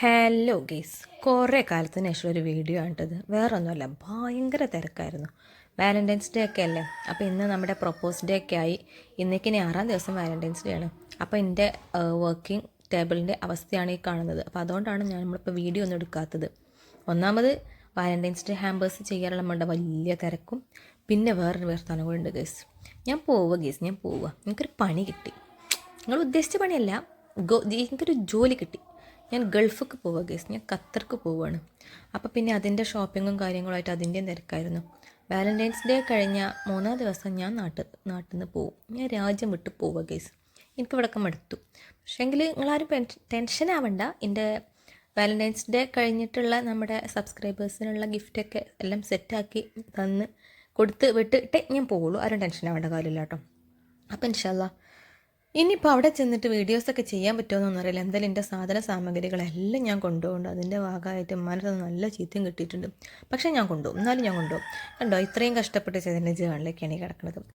Hello guys, കുറേ കാലത്തിന് ശേഷം ഒരു വീഡിയോ ആണിട്ടത്. വേറെ ഒന്നുമല്ല, ഭയങ്കര തിരക്കായിരുന്നു. വാലൻറ്റൈൻസ് ഡേ ഒക്കെ അല്ലേ. അപ്പോൾ ഇന്ന് നമ്മുടെ പ്രൊപ്പോസ് ഡേ ഒക്കെ ആയി. ഇന്നേക്ക് 6-ാം ദിവസം വാലൻറ്റൈൻസ് ഡേ ആണ്. അപ്പോൾ എൻ്റെ വർക്കിംഗ് ടേബിളിൻ്റെ അവസ്ഥയാണ് ഈ കാണുന്നത്. അപ്പോൾ അതുകൊണ്ടാണ് നമ്മളിപ്പോൾ വീഡിയോ ഒന്നും എടുക്കാത്തത്. ഒന്നാമത് വാലൻറ്റൈൻസ് ഡേ ഹാമ്പേഴ്സ് ചെയ്യാനുള്ള നമ്മുടെ വലിയ തിരക്കും, പിന്നെ വേറൊരു വർത്തമാനം കൂടെ ഉണ്ട് ഗേസ്. ഞാൻ പോവുക. എനിക്കൊരു പണി കിട്ടി. നിങ്ങൾ ഉദ്ദേശിച്ച പണിയല്ല, എനിക്കൊരു ജോലി കിട്ടി. ഞാൻ ഗൾഫിലേക്ക് പോവുക ഗേസ്. ഞാൻ ഖത്തർക്ക് പോവുകയാണ്. അപ്പോൾ പിന്നെ അതിൻ്റെ ഷോപ്പിങ്ങും കാര്യങ്ങളുമായിട്ട് അതിൻ്റെയും തിരക്കായിരുന്നു. വാലൻറ്റൈൻസ് ഡേ കഴിഞ്ഞ 3-ാം ദിവസം ഞാൻ നാട്ടിൽ നിന്ന് പോവും. ഞാൻ രാജ്യം വിട്ട് പോവുക ഗേസ്. എനിക്ക് ഇവിടെയൊക്കെ മടുത്തു. പക്ഷേങ്കിൽ നിങ്ങളാരും ടെൻഷൻ ആവണ്ട. എൻ്റെ വാലൻറ്റൈൻസ് ഡേ കഴിഞ്ഞിട്ടുള്ള നമ്മുടെ സബ്സ്ക്രൈബേഴ്സിനുള്ള ഗിഫ്റ്റൊക്കെ എല്ലാം സെറ്റാക്കി തന്ന് കൊടുത്ത് വിട്ടിട്ടേ ഞാൻ പോവുള്ളൂ. ആരും ടെൻഷൻ ആവേണ്ട കാര്യമില്ല കേട്ടോ. അപ്പോൾ ഇൻഷാല്ലാ ഇനിയിപ്പോൾ അവിടെ ചെന്നിട്ട് വീഡിയോസൊക്കെ ചെയ്യാൻ പറ്റുമോയെന്നൊന്നും അറിയില്ല. എന്തായാലും എൻ്റെ സാധന സാമഗ്രികളെല്ലാം ഞാൻ കൊണ്ടുപോകുന്നുണ്ട്. അതിൻ്റെ ഭാഗമായിട്ട് ഉമ്മാനത് നല്ല ചീത്തയും കിട്ടിയിട്ടുണ്ട്. പക്ഷേ ഞാൻ കൊണ്ടുപോകും. എന്നാലും ഞാൻ കൊണ്ടുപോകും. കണ്ടോ, ഇത്രയും കഷ്ടപ്പെട്ട് ചെയ്തതിൻ്റെ ജീവനിലേക്കാണ് ഈ കിടക്കുന്നത്.